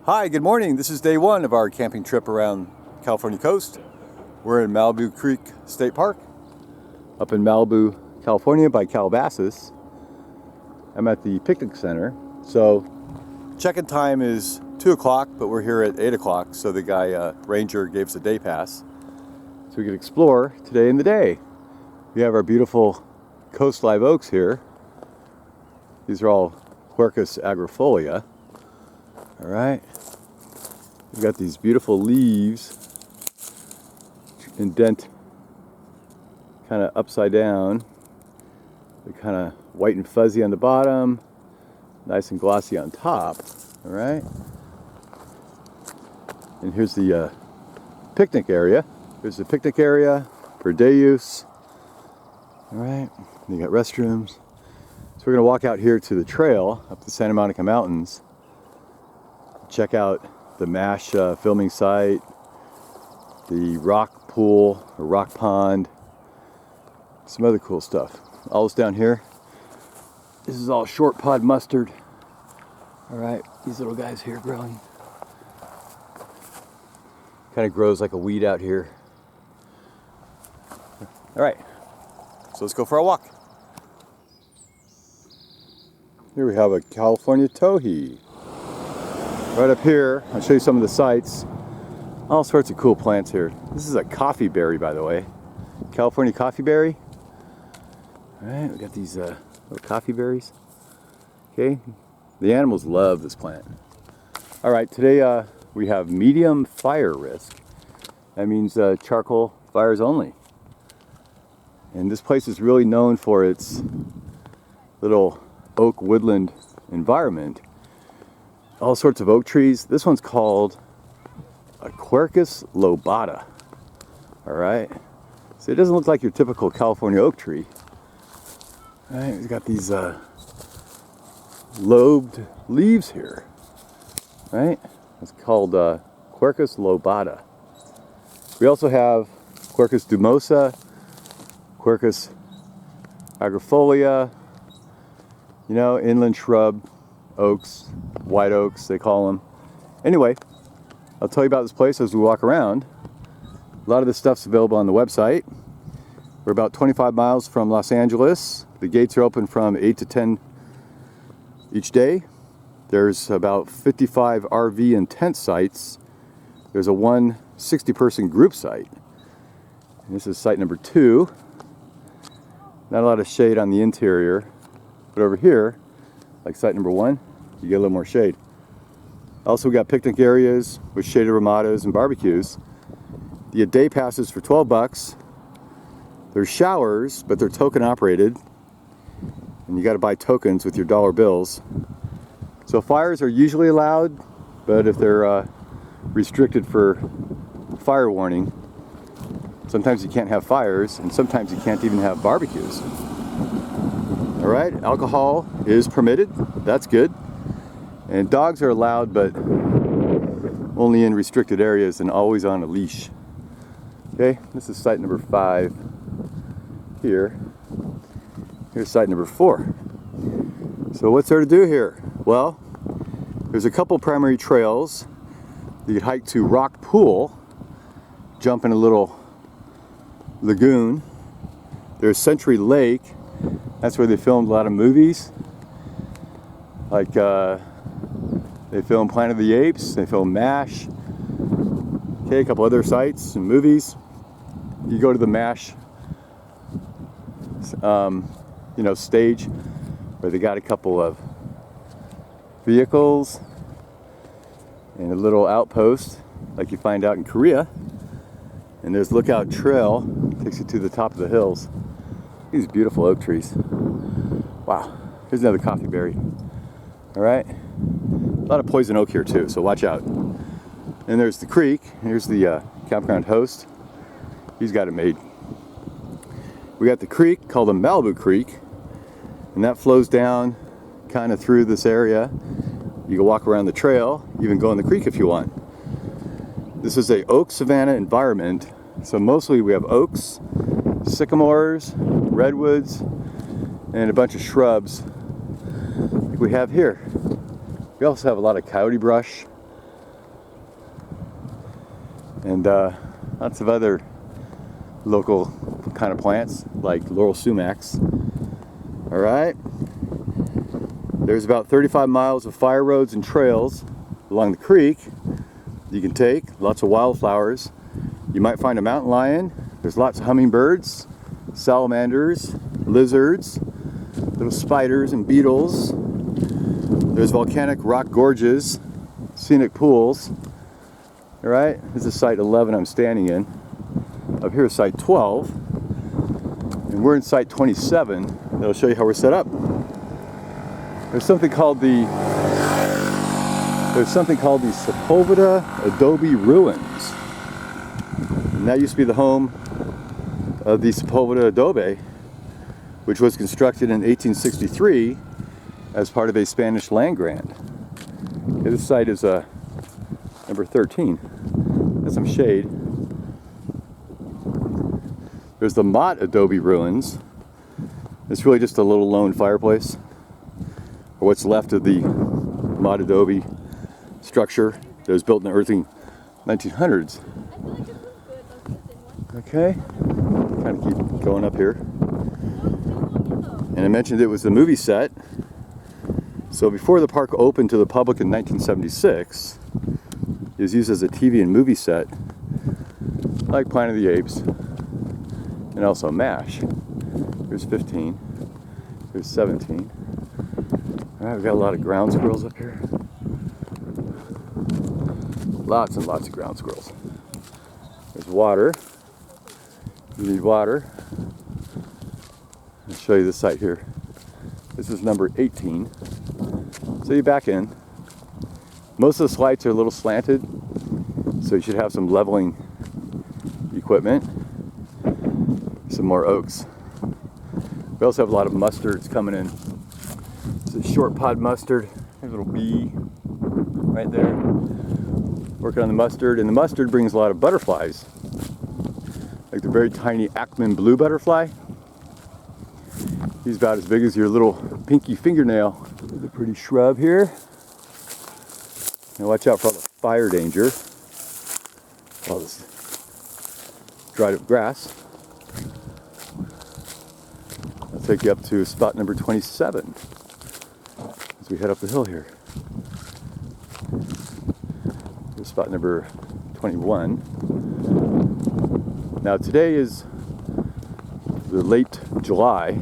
Hi, good morning. This is day one of our camping trip around California coast. We're in Malibu Creek State Park, up in Malibu, California by Calabasas. I'm at the picnic center. So check-in time is 2 o'clock, but we're here at 8 o'clock. So the guy, ranger, gave us a day pass. So we could explore today in the day. We have our beautiful coast live oaks here. These are all Quercus agrifolia. All right, we've got these beautiful leaves, indent kind of upside down. They're kind of white and fuzzy on the bottom, nice and glossy on top. All right, and here's the picnic area. Here's the picnic area for day use. All right, you got restrooms. So we're gonna walk out here to the trail up the Santa Monica Mountains. Check out the MASH filming site, the rock pool or rock pond, some other cool stuff. All this down here, this is all short pod mustard. All right, these little guys here growing. Kind of grows like a weed out here. All right, so let's go for a walk. Here we have a California towhee. Right up here, I'll show you some of the sights. All sorts of cool plants here. This is a coffee berry, by the way. California coffee berry. All right, we got these little coffee berries. Okay, the animals love this plant. All right, today we have medium fire risk. That means charcoal fires only. And this place is really known for its little oak woodland environment. All sorts of oak trees. This one's called a Quercus lobata. All right, so it doesn't look like your typical California oak tree. All right, we've got these lobed leaves here. All right, it's called Quercus lobata. We also have Quercus dumosa, Quercus agrifolia, you know, inland shrub oaks, white oaks, they call them. Anyway, I'll tell you about this place as we walk around. A lot of this stuff's available on the website. We're about 25 miles from Los Angeles. The gates are open from 8 to 10 each day. There's about 55 RV and tent sites. There's a 160-person group site. And this is site number 2. Not a lot of shade on the interior, but over here, like site number 1, you get a little more shade. Also, we got picnic areas with shaded ramadas and barbecues. The day passes for 12 bucks. There's showers, but they're token operated. And you got to buy tokens with your dollar bills. So fires are usually allowed, but if they're restricted for fire warning, sometimes you can't have fires, and sometimes you can't even have barbecues. All right, alcohol is permitted. That's good. And dogs are allowed, but only in restricted areas and always on a leash. Okay, this is site number 5 here. Here's site number 4. So what's there to do here? Well, there's a couple primary trails. You could hike to Rock Pool, jump in a little lagoon. There's Century Lake. That's where they filmed a lot of movies. Like, they filmed Planet of the Apes, they filmed MASH. Okay, a couple other sites and movies. You go to the MASH, stage where they got a couple of vehicles and a little outpost like you find out in Korea. And there's Lookout Trail, takes you to the top of the hills. These beautiful oak trees. Wow, here's another coffee berry. All right, a lot of poison oak here too, so watch out. And there's the creek. Here's the campground host. He's got it made. We got the creek called the Malibu Creek, and that flows down kind of through this area. You can walk around the trail, even go in the creek if you want. This is a oak savanna environment, so mostly we have oaks, sycamores, redwoods, and a bunch of shrubs like we have here. We also have a lot of coyote brush, and lots of other local kind of plants like laurel sumacs. All right, there's about 35 miles of fire roads and trails along the creek you can take. Lots of wildflowers. You might find a mountain lion. There's lots of hummingbirds, salamanders, lizards, little spiders and beetles. There's volcanic rock gorges, scenic pools. All right, this is site 11 I'm standing in. Up here is site 12, and we're in site 27. That'll show you how we're set up. There's something called the Sepulveda Adobe ruins, and that used to be the home of the Sepulveda Adobe, which was constructed in 1863 as part of a Spanish land grant. Okay, this site is number 13. Has some shade. There's the Mott Adobe ruins. It's really just a little lone fireplace, or what's left of the Mott Adobe structure that was built in the early 1900s. Okay, kind of keep going up here. And I mentioned it was a movie set. So before the park opened to the public in 1976, it was used as a TV and movie set, like Planet of the Apes, and also MASH. Here's 15. Here's 17. All right, we've got a lot of ground squirrels up here. Lots and lots of ground squirrels. There's water. You need water. I'll show you this site here. This is number 18. So you back in. Most of the slides are a little slanted, so you should have some leveling equipment. Some more oaks. We also have a lot of mustards coming in. It's a short pod mustard. There's a little bee right there. Working on the mustard, and the mustard brings a lot of butterflies, like the very tiny Ackman blue butterfly. He's about as big as your little pinky fingernail. There's a pretty shrub here. Now watch out for all the fire danger. All this dried up grass. I'll take you up to spot number 27 as we head up the hill here. Here's spot number 21. Now today is the late July.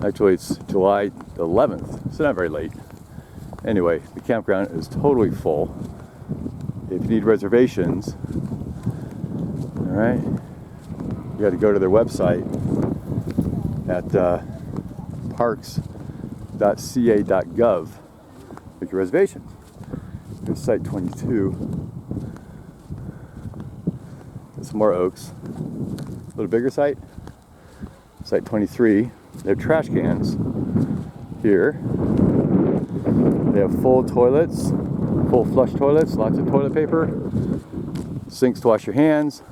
Actually, it's July 11th, so not very late. Anyway, the campground is totally full. If you need reservations, all right, you got to go to their website at parks.ca.gov. Make your reservations. Here's site 22. There's some more oaks. A little bigger site. Site 23. They have trash cans here. They have full toilets, full flush toilets, lots of toilet paper, sinks to wash your hands.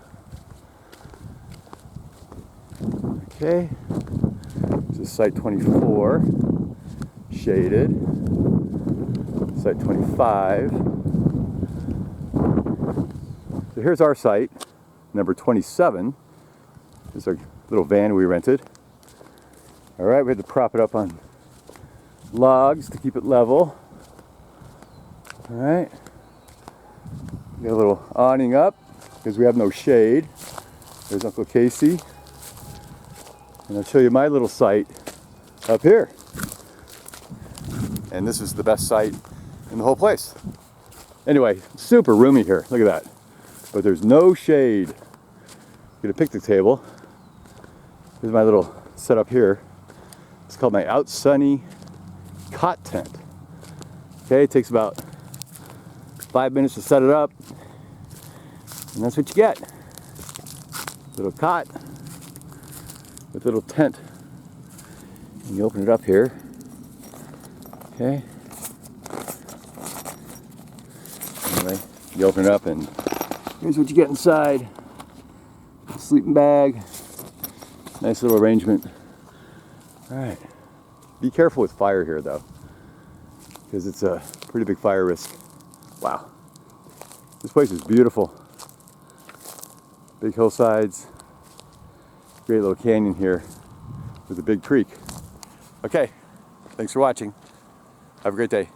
Okay, this is site 24, shaded. Site 25. So here's our site, number 27. This is our little van we rented. All right, we had to prop it up on logs to keep it level. All right, got a little awning up because we have no shade. There's Uncle Casey. And I'll show you my little site up here. And this is the best site in the whole place. Anyway, super roomy here. Look at that. But there's no shade. Get a picnic table. Here's my little setup here. It's called my Out Sunny Cot Tent. Okay, it takes about 5 minutes to set it up. And that's what you get. Little cot with a little tent. And you open it up here. Okay. Anyway, you open it up and here's what you get inside. Sleeping bag. Nice little arrangement. Alright. Be careful with fire here though, because it's a pretty big fire risk. Wow. This place is beautiful. Big hillsides, great little canyon here with a big creek. Okay, thanks for watching. Have a great day.